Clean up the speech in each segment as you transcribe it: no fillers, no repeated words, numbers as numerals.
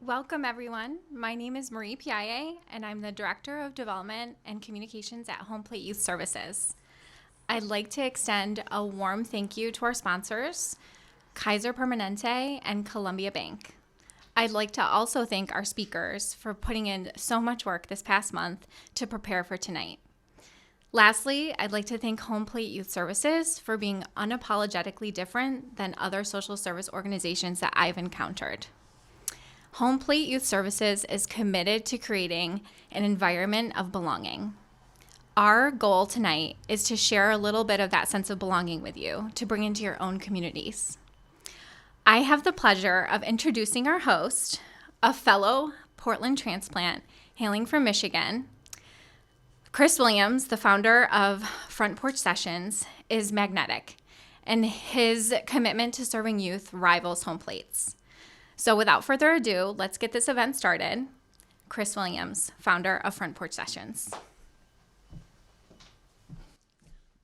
Welcome, everyone. My name is Marie Piaye, and I'm the Director of Development and Communications at HomePlate Youth Services. I'd like to extend a warm thank you to our sponsors, Kaiser Permanente and Columbia Bank. I'd like to also thank our speakers for putting in so much work this past month to prepare for tonight. Lastly, I'd like to thank HomePlate Youth Services for being unapologetically different than other social service organizations that I've encountered. HomePlate Youth Services is committed to creating an environment of belonging. Our goal tonight is to share a little bit of that sense of belonging with you to bring into your own communities. I have the pleasure of introducing our host, a fellow Portland transplant hailing from Michigan. Chris Williams, the founder of Porch Sessions, is magnetic, and his commitment to serving youth rivals HomePlate's. So without further ado, let's get this event started. Chris Williams, founder of Porch Sessions.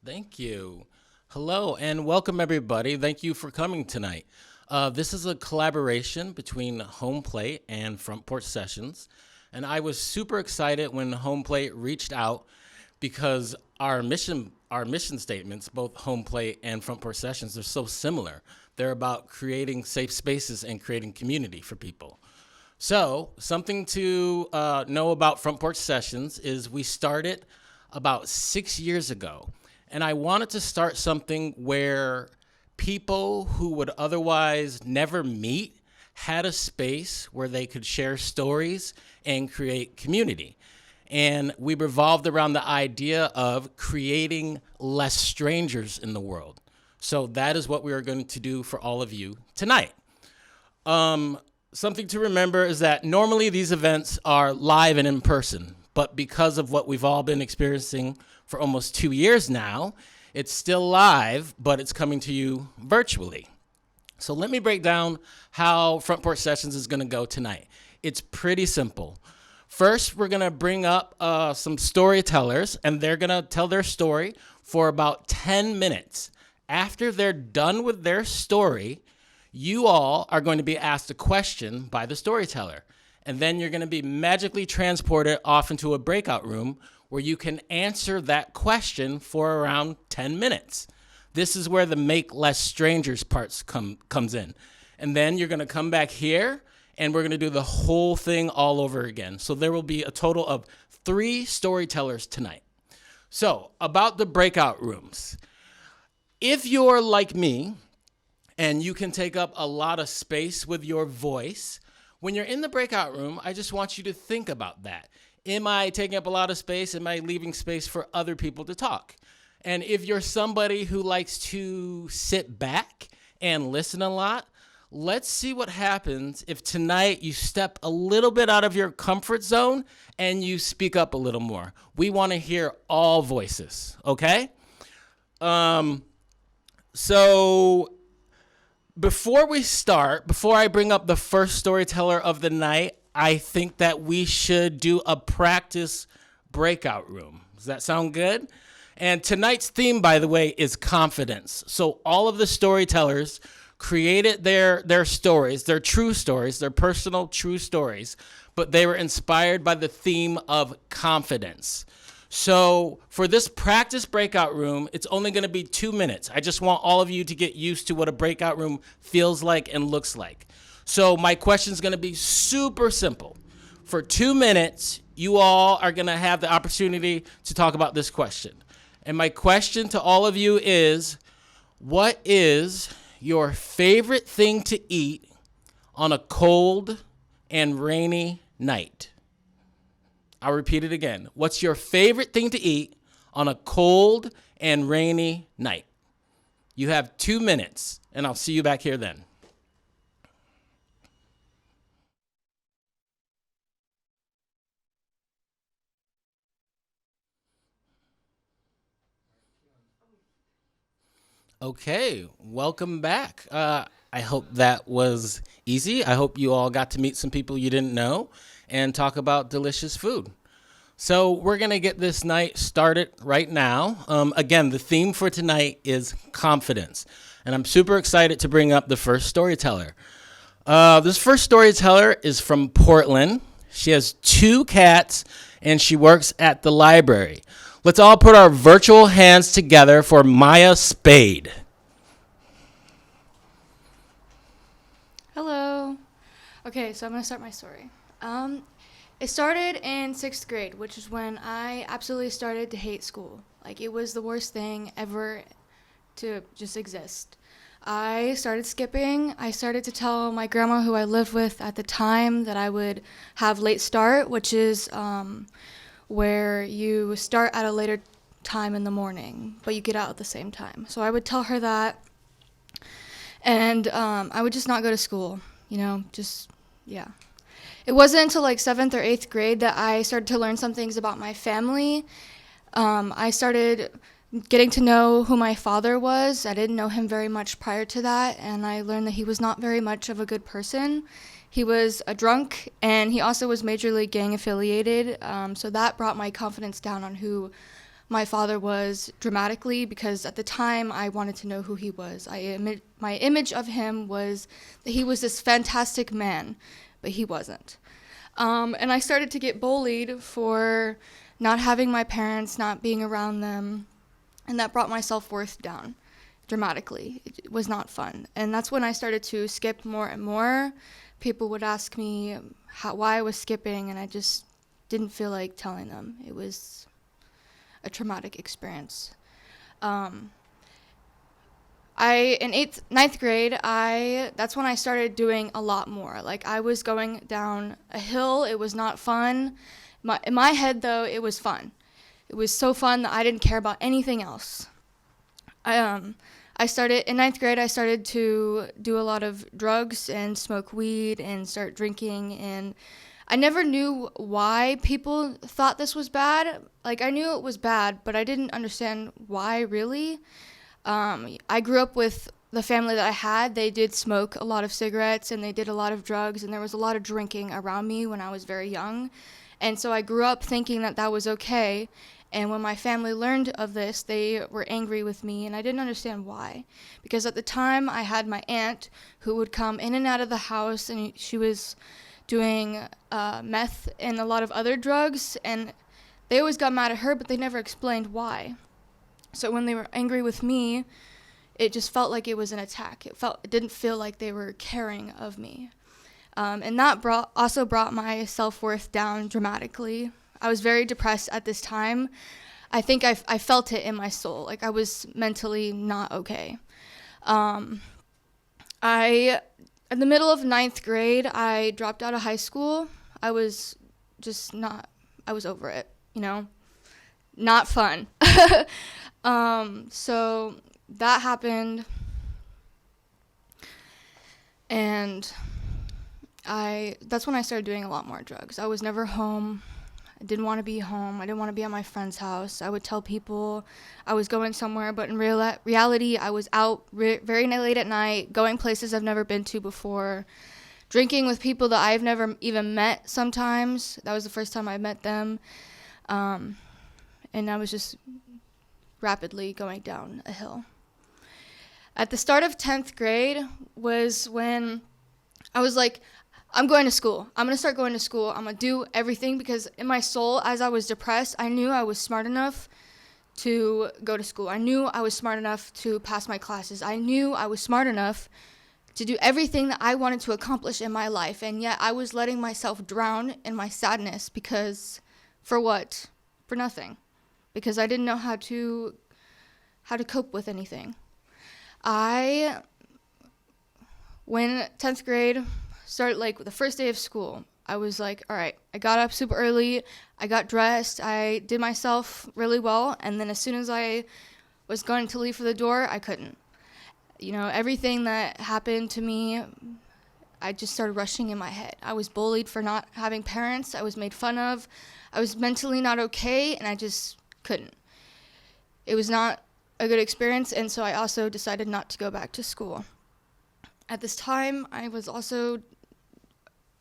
Thank you. Hello and welcome everybody. Thank you for coming tonight. This is a collaboration between HomePlate and Porch Sessions. And I was super excited when HomePlate reached out because our mission statements, both HomePlate and Porch Sessions, are so similar. They're about creating safe spaces and creating community for people. So something to know about Porch Sessions is we started about 6 years ago. And I wanted to start something where people who would otherwise never meet had a space where they could share stories and create community. And we revolved around the idea of creating less strangers in the world. So that is what we are going to do for all of you tonight. Something to remember is that normally these events are live and in person, but because of what we've all been experiencing for almost 2 years now, it's still live, but it's coming to you virtually. So let me break down how Porch Sessions is going to go tonight. It's pretty simple. First, we're going to bring up some storytellers, and they're going to tell their story for about 10 minutes. After they're done with their story, you all are going to be asked a question by the storyteller. And then you're going to be magically transported off into a breakout room where you can answer that question for around 10 minutes. This is where the make less strangers parts comes in. And then you're going to come back here and we're going to do the whole thing all over again. So there will be a total of 3 storytellers tonight. So about the breakout rooms. If you're like me and you can take up a lot of space with your voice, when you're in the breakout room, I just want you to think about that. Am I taking up a lot of space? Am I leaving space for other people to talk? And if you're somebody who likes to sit back and listen a lot, let's see what happens if tonight you step a little bit out of your comfort zone and you speak up a little more. We want to hear all voices, okay? So before I bring up the first storyteller of the night, I think that we should do a practice breakout room. Does that sound good? And tonight's theme, by the way, is confidence. So all of the storytellers created their stories, their true stories, their personal true stories, but they were inspired by the theme of confidence. So for this practice breakout room, it's only going to be 2 minutes. I just want all of you to get used to what a breakout room feels like and looks like. So my question is going to be super simple. For 2 minutes, you all are going to have the opportunity to talk about this question. And my question to all of you is, what is your favorite thing to eat on a cold and rainy night? I'll repeat it again. What's your favorite thing to eat on a cold and rainy night? You have 2 minutes, and I'll see you back here then. Okay, welcome back. I hope that was easy. I hope you all got to meet some people you didn't know and talk about delicious food. So we're going to get this night started right now. Again, the theme for tonight is confidence. And I'm super excited to bring up the first storyteller. This first storyteller is from Portland. She has 2 cats, and she works at the library. Let's all put our virtual hands together for Maya Spade. Hello. Okay, so I'm going to start my story. It started in 6th grade, which is when I absolutely started to hate school. Like, it was the worst thing ever to just exist. I started skipping. I started to tell my grandma, who I lived with at the time, that I would have late start, which is where you start at a later time in the morning, but you get out at the same time. So I would tell her that, and I would just not go to school, yeah. It wasn't until like 7th or 8th grade that I started to learn some things about my family. I started getting to know who my father was. I didn't know him very much prior to that, and I learned that he was not very much of a good person. He was a drunk, and he also was majorly gang affiliated, so that brought my confidence down on who my father was dramatically, because at the time I wanted to know who he was. My image of him was that he was this fantastic man, but he wasn't. And I started to get bullied for not having my parents, not being around them, and that brought my self-worth down dramatically. It was not fun. And that's when I started to skip more and more. People would ask me why I was skipping, and I just didn't feel like telling them. It was a traumatic experience. In 9th grade, that's when I started doing a lot more. Like, I was going down a hill. It was not fun. In my head, though, it was fun. It was so fun that I didn't care about anything else. In 9th grade, I started to do a lot of drugs and smoke weed and start drinking, and I never knew why people thought this was bad. Like, I knew it was bad, but I didn't understand why, really. I grew up with the family that I had. They did smoke a lot of cigarettes, and they did a lot of drugs, and there was a lot of drinking around me when I was very young. And so I grew up thinking that that was okay. And when my family learned of this, they were angry with me, and I didn't understand why. Because at the time, I had my aunt who would come in and out of the house, and she was doing meth and a lot of other drugs, and they always got mad at her, but they never explained why. So when they were angry with me, it just felt like it was an attack. It didn't feel like they were caring of me. And that also brought my self-worth down dramatically. I was very depressed at this time. I think I felt it in my soul. Like, I was mentally not okay. In the middle of 9th grade, I dropped out of high school. I was over it, Not fun. So that happened, and that's when I started doing a lot more drugs. I was never home. I didn't want to be home. I didn't want to be at my friend's house. I would tell people I was going somewhere, but in reality, I was out very late at night, going places I've never been to before, drinking with people that I've never even met sometimes. That was the first time I met them. And I was just rapidly going down a hill. At the start of 10th grade was when I was like, I'm going to school. I'm going to start going to school. I'm going to do everything, because in my soul, as I was depressed, I knew I was smart enough to go to school. I knew I was smart enough to pass my classes. I knew I was smart enough to do everything that I wanted to accomplish in my life, and yet I was letting myself drown in my sadness, because for what? For nothing. Because I didn't know how to cope with anything. When 10th grade started, like the first day of school, I was like, all right, I got up super early, I got dressed, I did myself really well, and then as soon as I was going to leave for the door, I couldn't. Everything that happened to me, I just started rushing in my head. I was bullied for not having parents, I was made fun of, I was mentally not okay, and I just couldn't. It was not a good experience, and so I also decided not to go back to school. At this time, I was also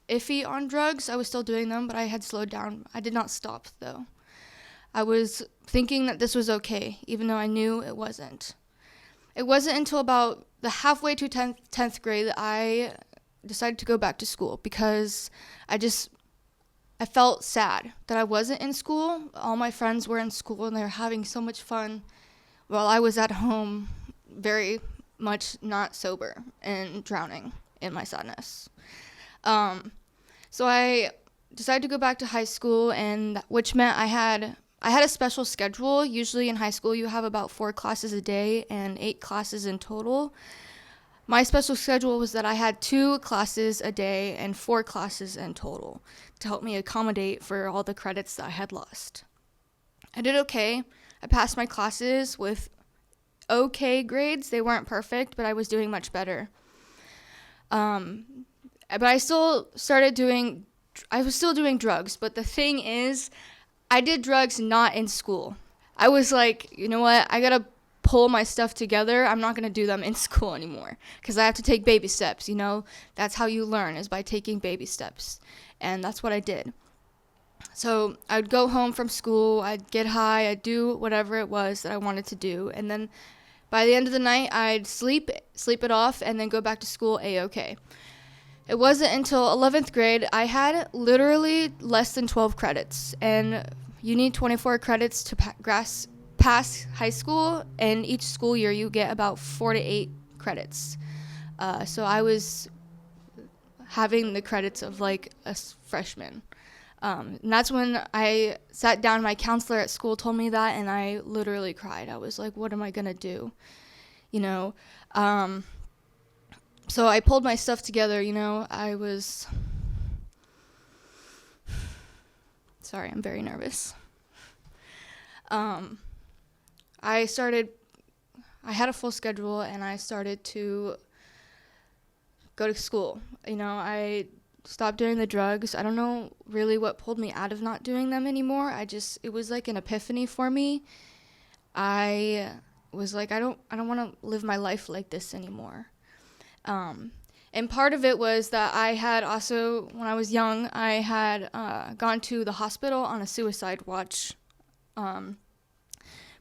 iffy on drugs. I was still doing them, but I had slowed down. I did not stop, though. I was thinking that this was okay, even though I knew it wasn't. It wasn't until about the halfway to 10th grade that I decided to go back to school because I felt sad that I wasn't in school. All my friends were in school and they were having so much fun while I was at home very much not sober and drowning in my sadness. So I decided to go back to high school, and which meant I had a special schedule. Usually in high school you have about 4 classes a day and 8 classes in total. My special schedule was that I had 2 classes a day and 4 classes in total to help me accommodate for all the credits that I had lost. I did okay. I passed my classes with okay grades. They weren't perfect, but I was doing much better. But I was still doing drugs. But the thing is, I did drugs not in school. I was like, you know what? I gotta pull my stuff together. I'm not gonna do them in school anymore because I have to take baby steps. That's how you learn, is by taking baby steps, and that's what I did. So I'd go home from school, I'd get high, I'd do whatever it was that I wanted to do, and then by the end of the night, I'd sleep it off, and then go back to school A-okay. It wasn't until 11th grade, I had literally less than 12 credits, and you need 24 credits to pass high school, and each school year you get about 4 to 8 credits. So I was having the credits of like a freshman. And that's when I sat down. My counselor at school told me that, and I literally cried. I was like, what am I going to do? So I pulled my stuff together, Sorry, I'm very nervous. I had a full schedule, and I started to go to school. I stopped doing the drugs. I don't know really what pulled me out of not doing them anymore. It was like an epiphany for me. I was like, I don't want to live my life like this anymore. And part of it was that I had also, when I was young, I had gone to the hospital on a suicide watch.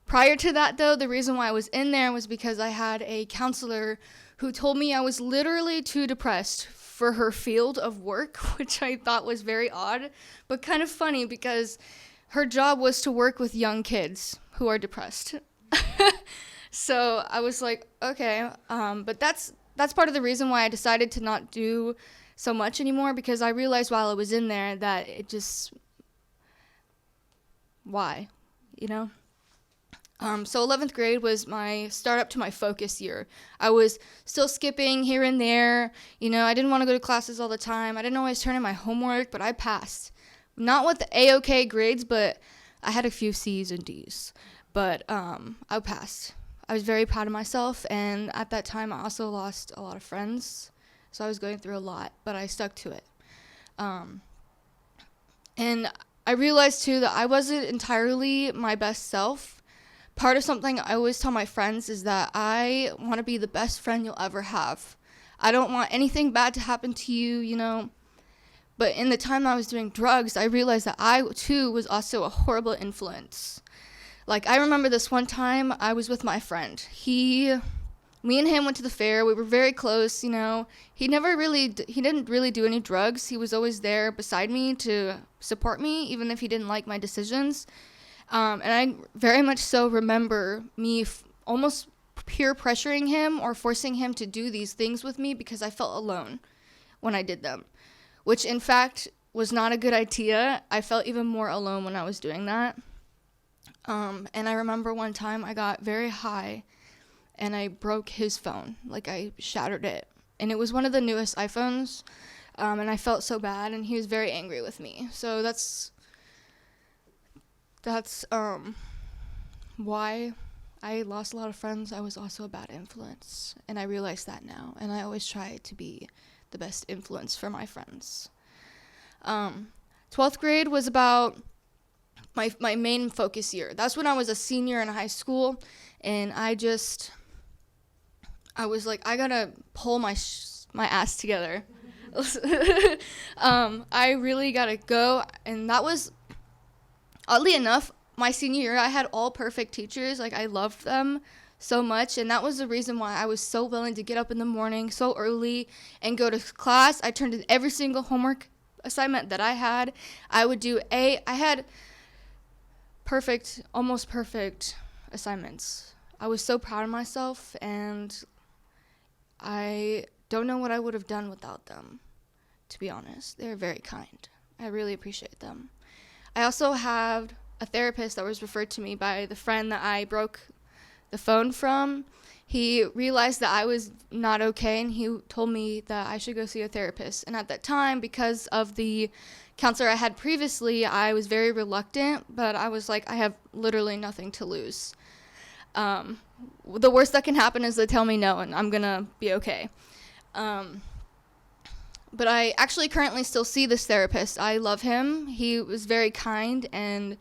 Prior to that, though, the reason why I was in there was because I had a counselor who told me I was literally too depressed for her field of work, which I thought was very odd, but kind of funny because her job was to work with young kids who are depressed. So I was like, okay, but that's part of the reason why I decided to not do so much anymore, because I realized while I was in there that why? So 11th grade was my start up to my focus year. I was still skipping here and there. I didn't want to go to classes all the time. I didn't always turn in my homework, but I passed. Not with the A-okay grades, but I had a few C's and D's. But I passed. I was very proud of myself, and at that time I also lost a lot of friends. So I was going through a lot, but I stuck to it. And I realized too that I wasn't entirely my best self. Part of something I always tell my friends is that I want to be the best friend you'll ever have. I don't want anything bad to happen to you, But in the time I was doing drugs, I realized that I, too, was also a horrible influence. Like, I remember this one time I was with my friend. Me and him went to the fair. We were very close, He didn't really do any drugs. He was always there beside me to support me, even if he didn't like my decisions. And I very much so remember me almost peer pressuring him or forcing him to do these things with me because I felt alone when I did them, which in fact was not a good idea. I felt even more alone when I was doing that. And I remember one time I got very high and I broke his phone. Like, I shattered it. And it was one of the newest iPhones. And I felt so bad, and he was very angry with me. So that's why I lost a lot of friends. I was also a bad influence, and I realize that now, and I always try to be the best influence for my friends. 12th grade was about my main focus year. That's when I was a senior in high school, and I was like, I gotta pull my ass together. I really gotta go, and that was, oddly enough, my senior year. I had all perfect teachers. Like, I loved them so much, and that was the reason why I was so willing to get up in the morning so early and go to class. I turned in every single homework assignment that I had. I had almost perfect assignments. I was so proud of myself, and I don't know what I would have done without them, to be honest. They're very kind. I really appreciate them. I also had a therapist that was referred to me by the friend that I broke the phone from. He realized that I was not okay, and he told me that I should go see a therapist. And at that time, because of the counselor I had previously, I was very reluctant, but I was like, I have literally nothing to lose. The worst that can happen is they tell me no, and I'm gonna be okay. But I actually currently still see this therapist. I love him. He was very kind, and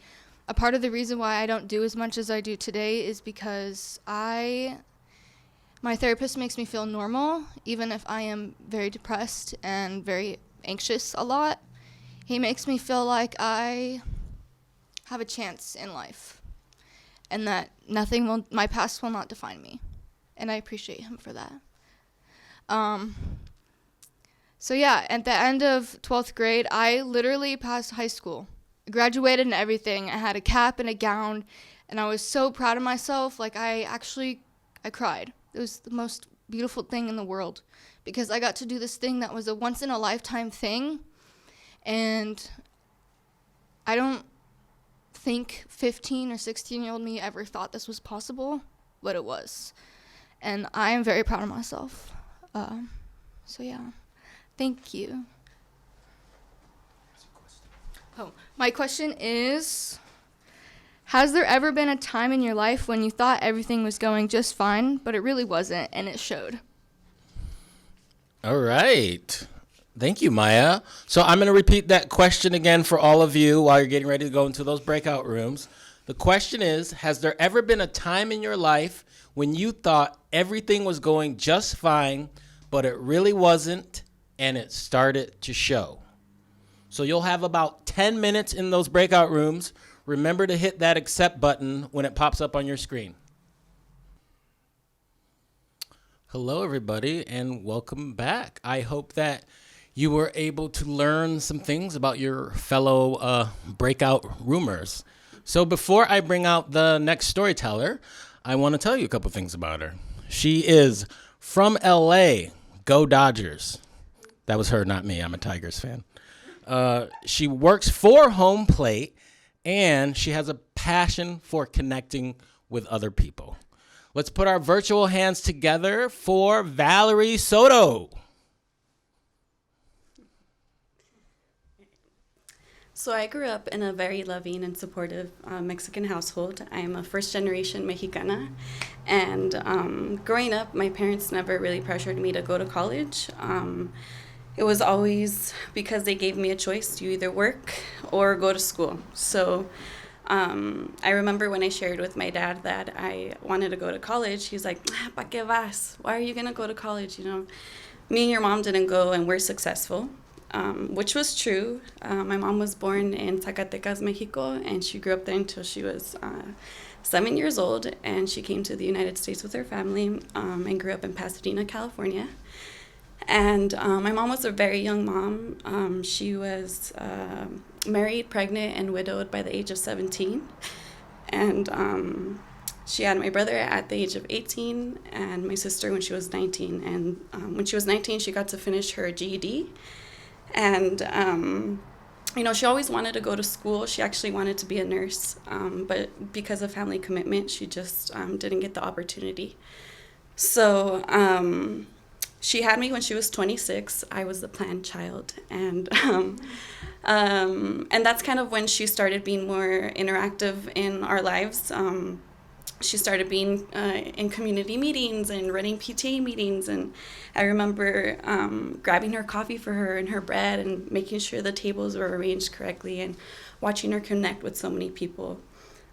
a part of the reason why I don't do as much as I do today is because my therapist makes me feel normal, even if I am very depressed and very anxious a lot. He makes me feel like I have a chance in life, and that my past will not define me, and I appreciate him for that. So yeah, at the end of 12th grade, I literally passed high school. I graduated and everything. I had a cap and a gown, and I was so proud of myself. Like, I cried. It was the most beautiful thing in the world, because I got to do this thing that was a once-in-a-lifetime thing, and I don't think 15 or 16-year-old me ever thought this was possible, but it was. And I am very proud of myself. So yeah. Thank you. Oh, my question is, has there ever been a time in your life when you thought everything was going just fine, but it really wasn't, and it showed? All right. Thank you, Maya. So I'm going to repeat that question again for all of you while you're getting ready to go into those breakout rooms. The question is, has there ever been a time in your life when you thought everything was going just fine, but it really wasn't, and it started to show? So you'll have about 10 minutes in those breakout rooms. Remember to hit that accept button when it pops up on your screen. Hello, everybody, and welcome back. I hope that you were able to learn some things about your fellow breakout roomers. So before I bring out the next storyteller, I want to tell you a couple things about her. She is from LA. Go Dodgers. That was her, not me. I'm a Tigers fan. She works for HomePlate, and she has a passion for connecting with other people. Let's put our virtual hands together for Valerie Soto. So I grew up in a very loving and supportive Mexican household. I'm a first-generation Mexicana, and growing up, my parents never really pressured me to go to college. It was always because they gave me a choice to either work or go to school. So I remember when I shared with my dad that I wanted to go to college, he's like, ¿Pa qué vas? Why are you going to go to college? You know, me and your mom didn't go and we're successful. Which was true. My mom was born in Zacatecas, Mexico, and she grew up there until she was 7 years old, and she came to the United States with her family and grew up in Pasadena, California. And my mom was a very young mom. She was married, pregnant, and widowed by the age of 17. And she had my brother at the age of 18 and my sister when she was 19. And when she was 19, she got to finish her GED. And, she always wanted to go to school. She actually wanted to be a nurse, but because of family commitment, she just didn't get the opportunity. So she had me when she was 26. I was the planned child. And that's kind of when she started being more interactive in our lives. She started being in community meetings and running PTA meetings, and I remember grabbing her coffee for her and her bread and making sure the tables were arranged correctly and watching her connect with so many people.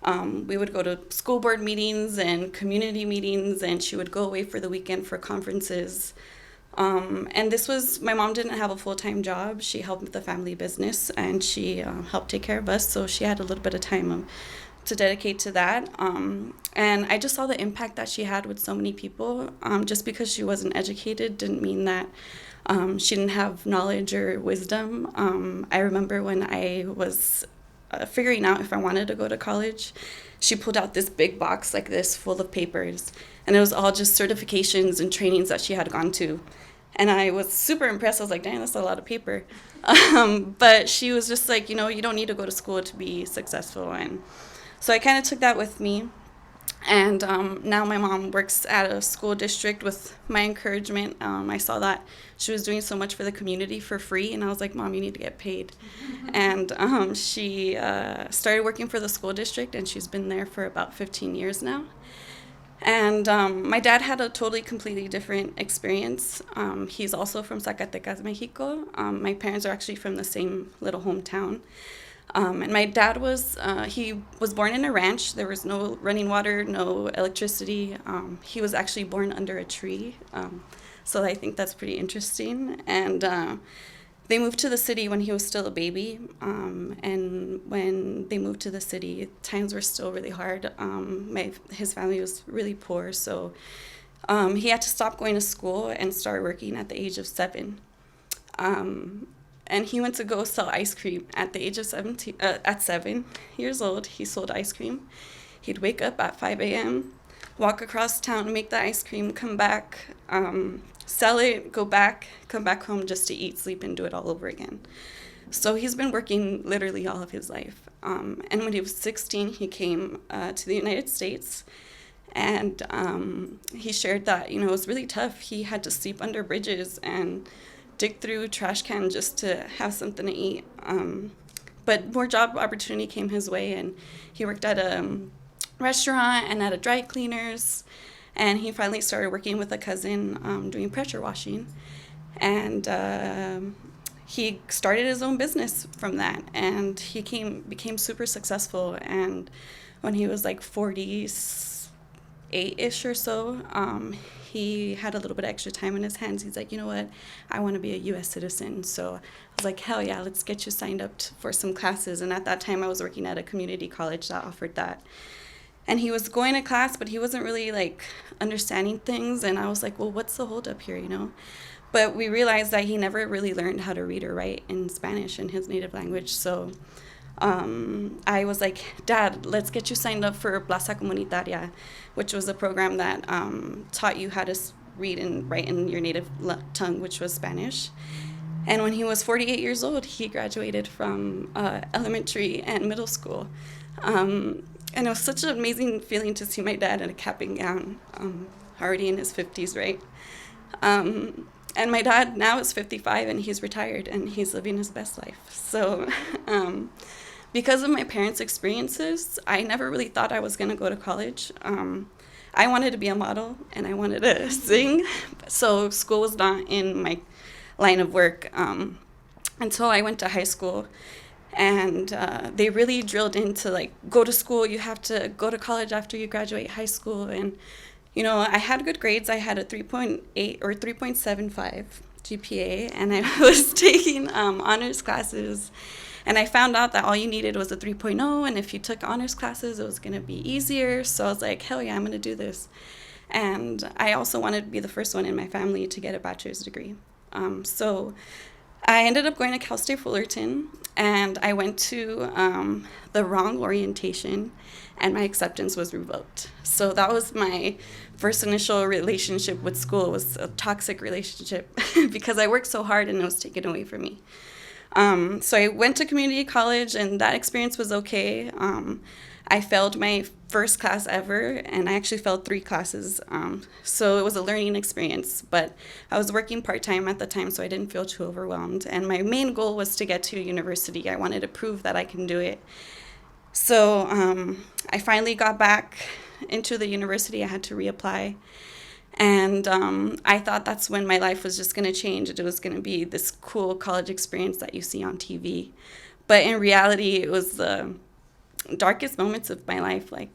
We would go to school board meetings and community meetings, and she would go away for the weekend for conferences. And my mom didn't have a full-time job. She helped with the family business, and she helped take care of us, so she had a little bit of time to dedicate to that. And I just saw the impact that she had with so many people. Just because she wasn't educated didn't mean that she didn't have knowledge or wisdom. I remember when I was figuring out if I wanted to go to college, she pulled out this big box like this full of papers, and it was all just certifications and trainings that she had gone to. And I was super impressed. I was like, dang, that's a lot of paper. But she was just like, you know, you don't need to go to school to be successful. And so I kind of took that with me. And now my mom works at a school district with my encouragement. I saw that she was doing so much for the community for free, and I was like, Mom, you need to get paid. And she started working for the school district, and she's been there for about 15 years now. And my dad had a totally, completely different experience. He's also from Zacatecas, Mexico. My parents are actually from the same little hometown. And my dad he was born in a ranch. There was no running water, no electricity. He was actually born under a tree. So I think that's pretty interesting. And they moved to the city when he was still a baby. And when they moved to the city, times were still really hard. His family was really poor. So he had to stop going to school and start working at the age of 7. And he went to go sell ice cream at the age of 7 years old. He sold ice cream. He'd wake up at 5 a.m., walk across town, make the ice cream, come back, sell it, come back home just to eat, sleep, and do it all over again. So he's been working literally all of his life. And when he was 16, he came to the United States. And he shared that, it was really tough. He had to sleep under bridges and dig through trash cans just to have something to eat. But more job opportunity came his way, and he worked at a restaurant and at a dry cleaners. And he finally started working with a cousin doing pressure washing. And he started his own business from that. And he became super successful. And when he was like 48-ish or so, he had a little bit of extra time in his hands. He's like, you know what? I want to be a U.S. citizen. So I was like, hell yeah, let's get you signed up for some classes. And at that time, I was working at a community college that offered that. And he was going to class, but he wasn't really like understanding things. And I was like, well, what's the holdup here, But we realized that he never really learned how to read or write in Spanish, in his native language. So I was like, Dad, let's get you signed up for Plaza Comunitaria, which was a program that taught you how to read and write in your native tongue, which was Spanish. And when he was 48 years old, he graduated from elementary and middle school. And it was such an amazing feeling to see my dad in a cap and gown, already in his 50s, right? And my dad now is 55, and he's retired, and he's living his best life. So because of my parents' experiences, I never really thought I was going to go to college. I wanted to be a model, and I wanted to sing. So school was not in my line of work until I went to high school. And they really drilled into, like, go to school. You have to go to college after you graduate high school. And, I had good grades. I had a 3.8 or 3.75 GPA, and I was taking honors classes. And I found out that all you needed was a 3.0, and if you took honors classes, it was going to be easier. So I was like, hell yeah, I'm going to do this. And I also wanted to be the first one in my family to get a bachelor's degree. So I ended up going to Cal State Fullerton, and I went to the wrong orientation, and my acceptance was revoked. So that was my first initial relationship with school. It was a toxic relationship because I worked so hard and it was taken away from me. So I went to community college, and that experience was okay. I failed my first class ever, and I actually failed 3 classes. So it was a learning experience, but I was working part-time at the time, so I didn't feel too overwhelmed. And my main goal was to get to university. I wanted to prove that I can do it. So I finally got back into the university. I had to reapply. And I thought that's when my life was just going to change. It was going to be this cool college experience that you see on TV. But in reality, it was the darkest moments of my life. Like,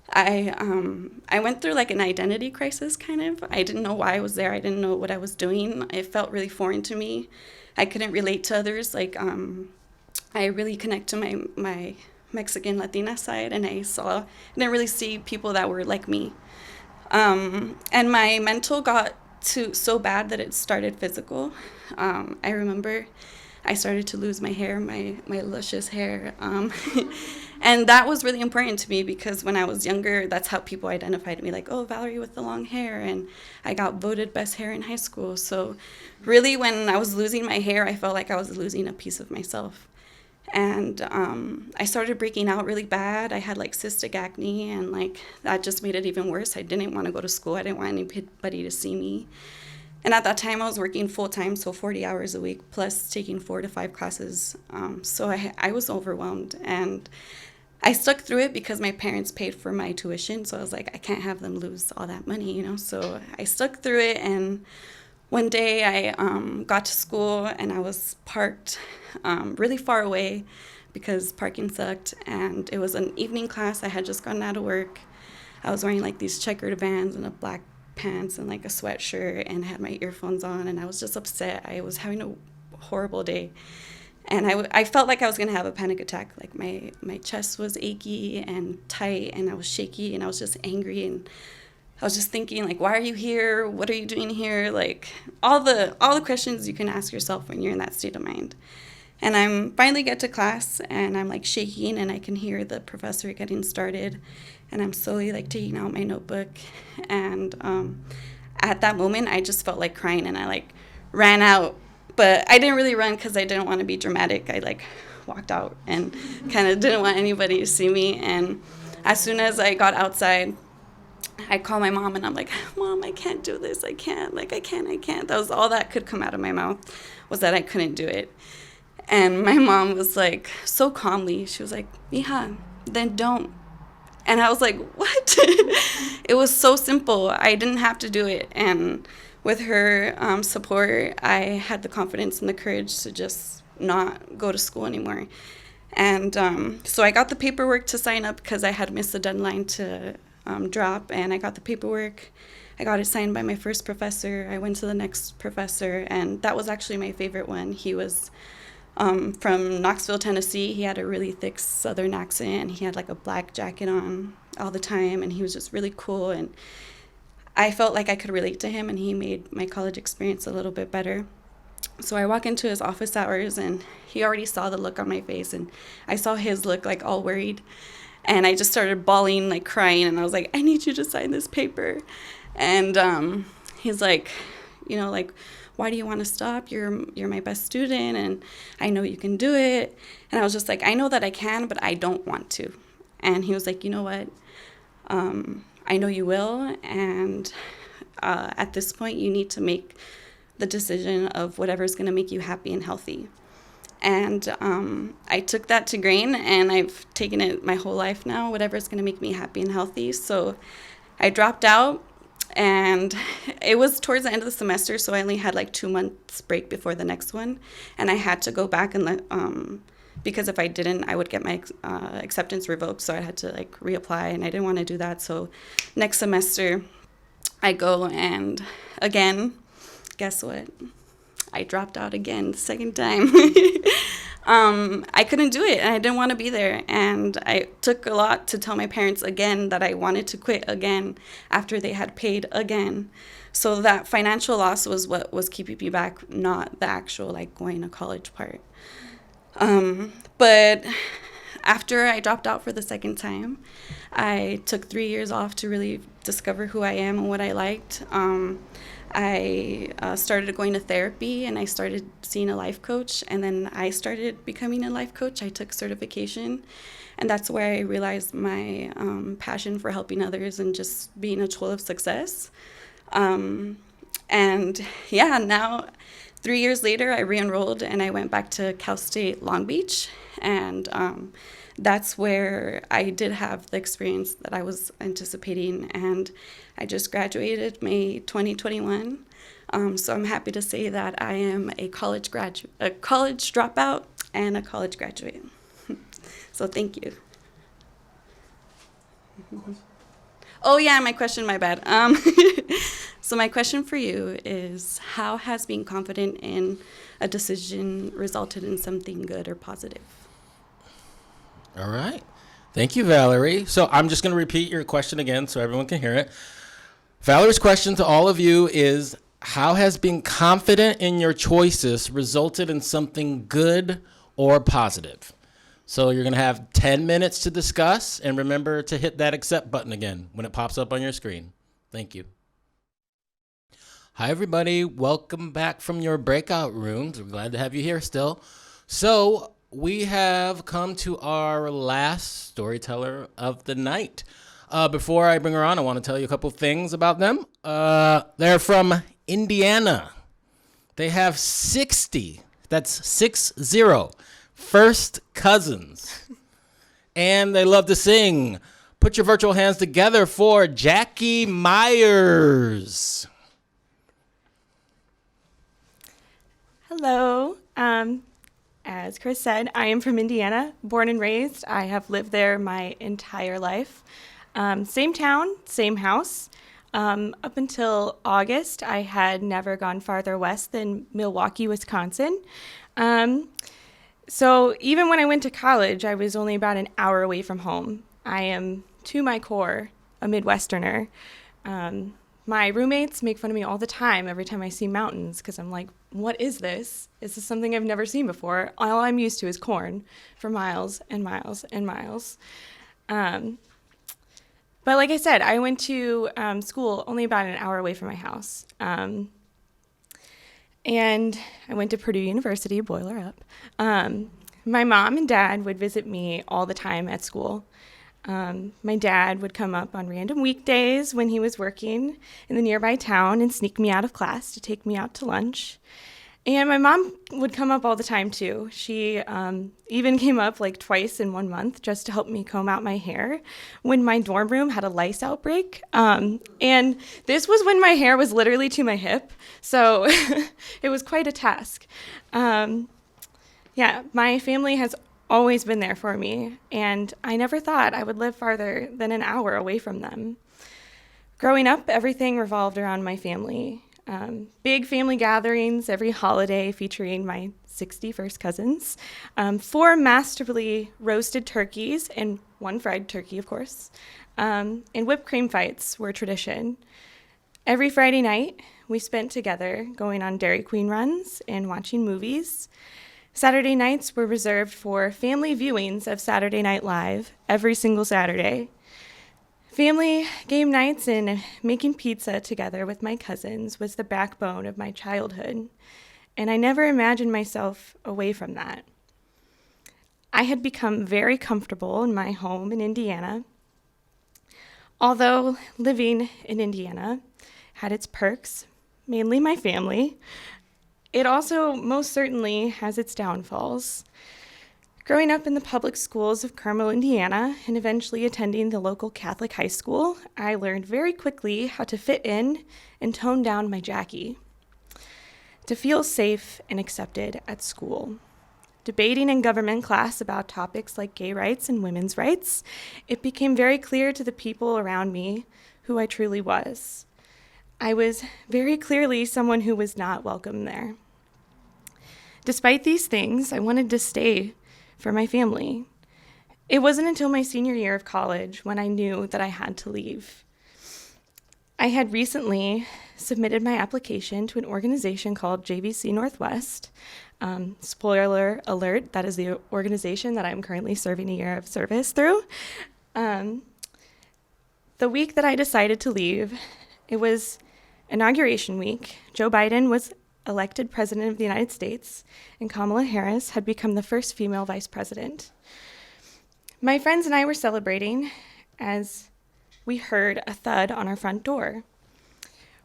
I went through like an identity crisis, kind of. I didn't know why I was there. I didn't know what I was doing. It felt really foreign to me. I couldn't relate to others. Like, I really connect to my Mexican Latina side, and I didn't really see people that were like me. And my mental got so bad that it started physical. I remember I started to lose my hair, my luscious hair. And that was really important to me because when I was younger, that's how people identified me, like, oh, Valerie with the long hair. And I got voted best hair in high school. So really, when I was losing my hair, I felt like I was losing a piece of myself. And I started breaking out really bad. I had like cystic acne, and like that just made it even worse. I didn't want to go to school. I didn't want anybody to see me. And at that time, I was working full time, so 40 hours a week, plus taking 4 to 5 classes. So I was overwhelmed, and I stuck through it because my parents paid for my tuition. So I was like, I can't have them lose all that money, you know. So I stuck through it, and one day I got to school, and I was parked really far away because parking sucked. And it was an evening class. I had just gotten out of work. I was wearing like these checkered Vans and a black pants and like a sweatshirt, and had my earphones on, and I was just upset. I was having a horrible day, and I felt like I was gonna have a panic attack. Like my chest was achy and tight, and I was shaky, and I was just angry, and I was just thinking, like, why are you here? What are you doing here? Like all the questions you can ask yourself when you're in that state of mind. And I'm finally get to class, and I'm like shaking, and I can hear the professor getting started, and I'm slowly like taking out my notebook. And at that moment, I just felt like crying, and I like ran out, but I didn't really run because I didn't want to be dramatic. I like walked out and kind of didn't want anybody to see me. And as soon as I got outside, I called my mom, and I'm like, Mom, I can't do this. I can't. Like, I can't. That was all that could come out of my mouth, was that I couldn't do it. And my mom was like, so calmly, she was like, Mija, then don't. And I was like, what? It was so simple. I didn't have to do it. And with her support, I had the confidence and the courage to just not go to school anymore. And so I got the paperwork to sign up because I had missed the deadline to drop. And I got the paperwork. I got it signed by my first professor. I went to the next professor, and that was actually my favorite one. He was from Knoxville, Tennessee. He had a really thick Southern accent. He had like a black jacket on all the time, and he was just really cool. And I felt like I could relate to him, and he made my college experience a little bit better. So I walk into his office hours, and he already saw the look on my face, and I saw his look like all worried. And I just started bawling, like crying, and I was like, I need you to sign this paper. And he's like, you know, like, why do you want to stop? You're my best student, and I know you can do it. And I was just like, I know that I can, but I don't want to. And he was like, you know what? I know you will, and at this point, you need to make the decision of whatever's going to make you happy and healthy. And I took that to grain, and I've taken it my whole life now, whatever's going to make me happy and healthy. So I dropped out. And it was towards the end of the semester, so I only had like 2 months break before the next one. And I had to go back and because if I didn't, I would get my acceptance revoked. So I had to like reapply, and I didn't want to do that. So next semester, I go, and again, guess what? I dropped out again the second time. I couldn't do it, and I didn't want to be there. And I took a lot to tell my parents again that I wanted to quit again after they had paid again. So that financial loss was what was keeping me back, not the actual like going to college part. But after I dropped out for the second time, I took 3 years off to really discover who I am and what I liked. I started going to therapy, and I started seeing a life coach, and then I started becoming a life coach. I took certification, and that's where I realized my passion for helping others and just being a tool of success. And yeah, now 3 years later, I re-enrolled, and I went back to Cal State Long Beach, and that's where I did have the experience that I was anticipating, and I just graduated May 2021. So I'm happy to say that I am a college dropout, and a college graduate. So thank you. Oh yeah, my question, my bad. So my question for you is, how has being confident in a decision resulted in something good or positive? All right. Thank you, Valerie. So I'm just going to repeat your question again so everyone can hear it. Valerie's question to all of you is, how has being confident in your choices resulted in something good or positive? So you're going to have 10 minutes to discuss, and remember to hit that accept button again when it pops up on your screen. Thank you. Hi, everybody. Welcome back from your breakout rooms. We're glad to have you here still. So we have come to our last storyteller of the night. Before I bring her on, I want to tell you a couple things about them. They're from Indiana. They have 60, that's 60, first cousins. And they love to sing. Put your virtual hands together for Jackie Myers. Hello. As Chris said, I am from Indiana, born and raised. I have lived there my entire life. Same town, same house. Up until August, I had never gone farther west than Milwaukee, Wisconsin. So even when I went to college, I was only about an hour away from home. I am, to my core, a Midwesterner. My roommates make fun of me all the time every time I see mountains because I'm like, what is this? Is this something I've never seen before? All I'm used to is corn for miles and miles and miles. But like I said, I went to school only about an hour away from my house. And I went to Purdue University, boiler up. My mom and dad would visit me all the time at school. My dad would come up on random weekdays when he was working in the nearby town and sneak me out of class to take me out to lunch. And my mom would come up all the time too. She even came up like twice in 1 month just to help me comb out my hair when my dorm room had a lice outbreak. And this was when my hair was literally to my hip. So it was quite a task. Yeah, my family has always been there for me, and I never thought I would live farther than an hour away from them. Growing up, everything revolved around my family. Big family gatherings every holiday featuring my 60 first cousins, 4 masterfully roasted turkeys, and 1 fried turkey, of course, and whipped cream fights were tradition. Every Friday night, we spent together going on Dairy Queen runs and watching movies. Saturday nights were reserved for family viewings of Saturday Night Live every single Saturday. Family game nights and making pizza together with my cousins was the backbone of my childhood, and I never imagined myself away from that. I had become very comfortable in my home in Indiana. Although living in Indiana had its perks, mainly my family, it also most certainly has its downfalls. Growing up in the public schools of Carmel, Indiana, and eventually attending the local Catholic high school, I learned very quickly how to fit in and tone down my Jackie. To feel safe and accepted at school. Debating in government class about topics like gay rights and women's rights, it became very clear to the people around me who I truly was. I was very clearly someone who was not welcome there. Despite these things, I wanted to stay for my family. It wasn't until my senior year of college when I knew that I had to leave. I had recently submitted my application to an organization called JVC Northwest. Spoiler alert, that is the organization that I'm currently serving a year of service through. The week that I decided to leave, it was inauguration week. Joe Biden was elected president of the United States, and Kamala Harris had become the first female vice president. My friends and I were celebrating as we heard a thud on our front door.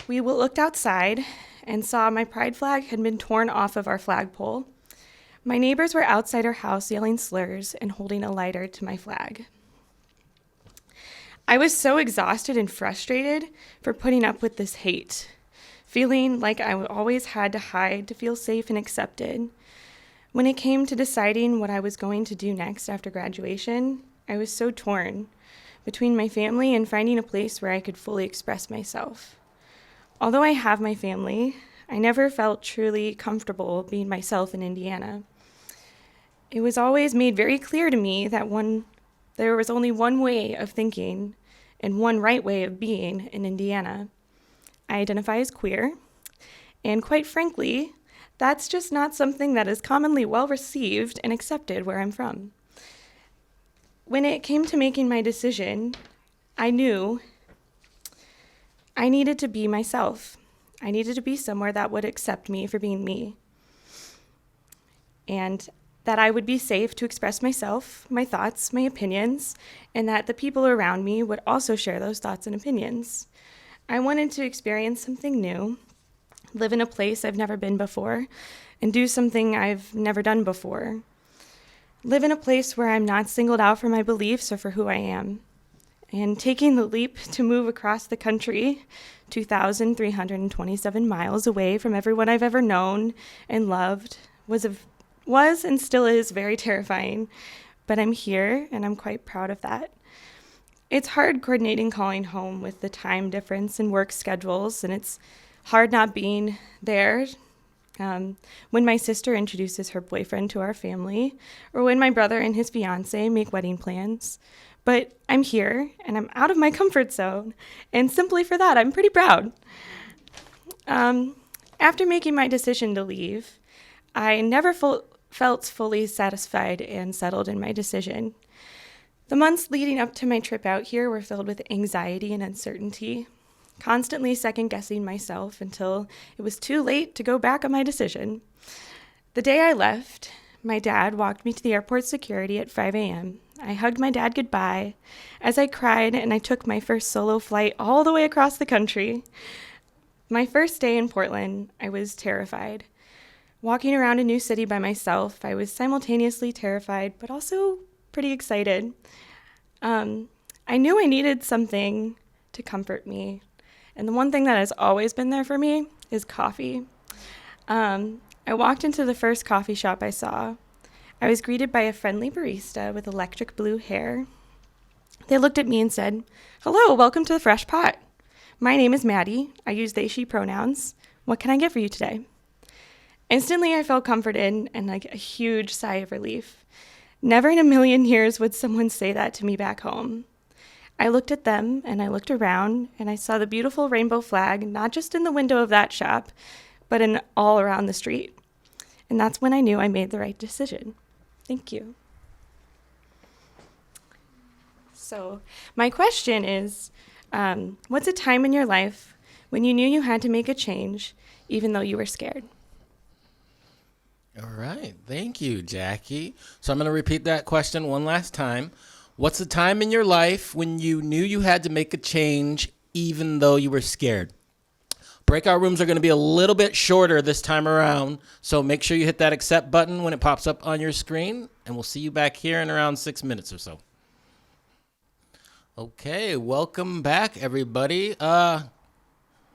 We looked outside and saw my pride flag had been torn off of our flagpole. My neighbors were outside our house yelling slurs and holding a lighter to my flag. I was so exhausted and frustrated for putting up with this hate, feeling like I always had to hide to feel safe and accepted. When it came to deciding what I was going to do next after graduation, I was so torn between my family and finding a place where I could fully express myself. Although I have my family, I never felt truly comfortable being myself in Indiana. It was always made very clear to me that there was only one way of thinking and one right way of being in Indiana. I identify as queer, and quite frankly, that's just not something that is commonly well received and accepted where I'm from. When it came to making my decision, I knew I needed to be myself. I needed to be somewhere that would accept me for being me, and that I would be safe to express myself, my thoughts, my opinions, and that the people around me would also share those thoughts and opinions. I wanted to experience something new, live in a place I've never been before, and do something I've never done before. Live in a place where I'm not singled out for my beliefs or for who I am. And taking the leap to move across the country, 2,327 miles away from everyone I've ever known and loved, was and still is very terrifying. But I'm here, and I'm quite proud of that. It's hard coordinating calling home with the time difference and work schedules, and it's hard not being there when my sister introduces her boyfriend to our family, or when my brother and his fiance make wedding plans. But I'm here, and I'm out of my comfort zone, and simply for that, I'm pretty proud. After making my decision to leave, I never felt fully satisfied and settled in my decision. The months leading up to my trip out here were filled with anxiety and uncertainty, constantly second-guessing myself until it was too late to go back on my decision. The day I left, my dad walked me to the airport security at 5 a.m. I hugged my dad goodbye as I cried, and I took my first solo flight all the way across the country. My first day in Portland, I was terrified. Walking around a new city by myself, I was simultaneously terrified, but also pretty excited. I knew I needed something to comfort me. And the one thing that has always been there for me is coffee. I walked into the first coffee shop I saw. I was greeted by a friendly barista with electric blue hair. They looked at me and said, "Hello, welcome to the Fresh Pot. My name is Maddie. I use they, she pronouns. What can I get for you today?" Instantly, I felt comforted and like a huge sigh of relief. Never in a million years would someone say that to me back home. I looked at them, and I looked around, and I saw the beautiful rainbow flag, not just in the window of that shop, but in all around the street. And that's when I knew I made the right decision. Thank you. So my question is, what's a time in your life when you knew you had to make a change, even though you were scared? All right. Thank you, Jackie. So I'm going to repeat that question one last time. What's a time in your life when you knew you had to make a change even though you were scared? Breakout rooms are going to be a little bit shorter this time around, so make sure you hit that accept button when it pops up on your screen, and we'll see you back here in around 6 minutes or so. Okay, welcome back, everybody.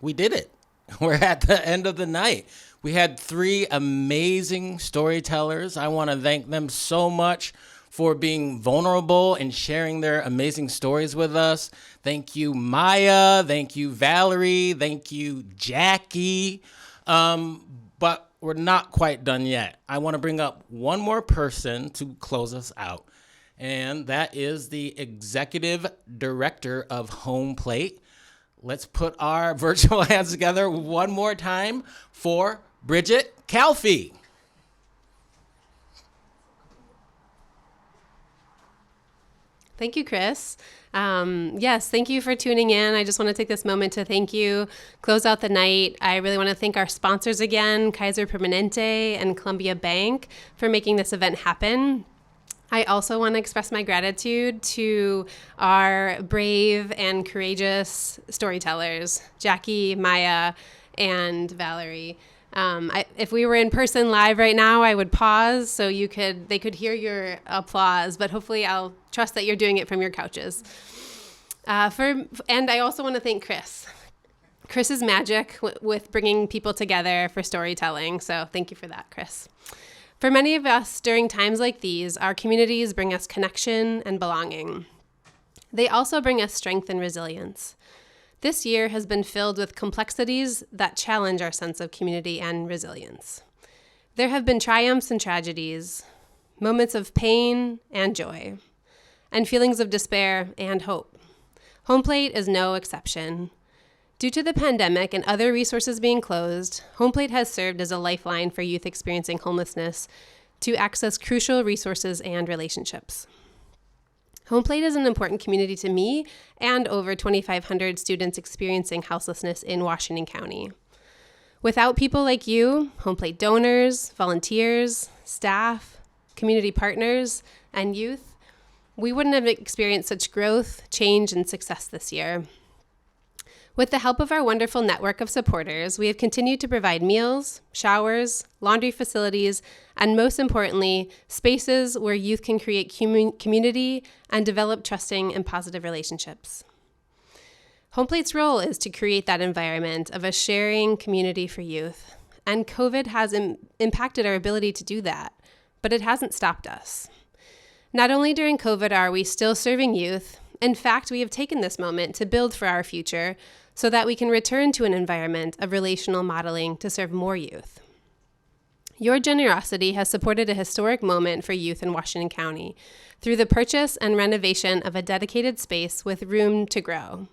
We did it. We're at the end of the night. We had 3 amazing storytellers. I want to thank them so much for being vulnerable and sharing their amazing stories with us. Thank you, Maya. Thank you, Valerie. Thank you, Jackie. But we're not quite done yet. I want to bring up one more person to close us out, and that is the executive director of HomePlate. Let's put our virtual hands together one more time for Bridget Calfee. Thank you, Chris. Yes, thank you for tuning in. I just want to take this moment to thank you, close out the night. I really want to thank our sponsors again, Kaiser Permanente and Columbia Bank, for making this event happen. I also want to express my gratitude to our brave and courageous storytellers, Jackie, Maya, and Valerie. If we were in person live right now, I would pause so they could hear your applause, but hopefully I'll trust that you're doing it from your couches. And I also want to thank Chris. Chris is magic with bringing people together for storytelling, so thank you for that, Chris. For many of us, during times like these, our communities bring us connection and belonging. They also bring us strength and resilience. This year has been filled with complexities that challenge our sense of community and resilience. There have been triumphs and tragedies, moments of pain and joy, and feelings of despair and hope. HomePlate is no exception. Due to the pandemic and other resources being closed, HomePlate has served as a lifeline for youth experiencing homelessness to access crucial resources and relationships. HomePlate is an important community to me and over 2,500 students experiencing houselessness in Washington County. Without people like you, HomePlate donors, volunteers, staff, community partners, and youth, we wouldn't have experienced such growth, change, and success this year. With the help of our wonderful network of supporters, we have continued to provide meals, showers, laundry facilities, and most importantly, spaces where youth can create community and develop trusting and positive relationships. HomePlate's role is to create that environment of a sharing community for youth, and COVID has impacted our ability to do that, but it hasn't stopped us. Not only during COVID are we still serving youth, in fact, we have taken this moment to build for our future so that we can return to an environment of relational modeling to serve more youth. Your generosity has supported a historic moment for youth in Washington County through the purchase and renovation of a dedicated space with room to grow.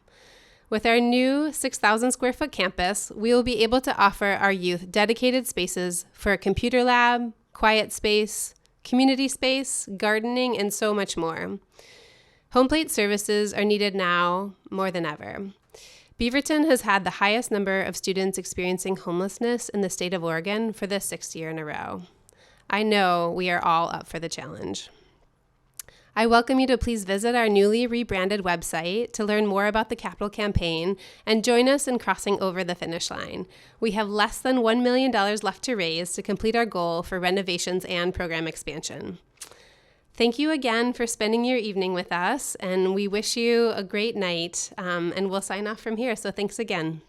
With our new 6,000 square foot campus, we will be able to offer our youth dedicated spaces for a computer lab, quiet space, community space, gardening, and so much more. HomePlate services are needed now more than ever. Beaverton has had the highest number of students experiencing homelessness in the state of Oregon for the 6th year in a row. I know we are all up for the challenge. I welcome you to please visit our newly rebranded website to learn more about the capital campaign and join us in crossing over the finish line. We have less than $1 million left to raise to complete our goal for renovations and program expansion. Thank you again for spending your evening with us, and we wish you a great night, and we'll sign off from here. So thanks again.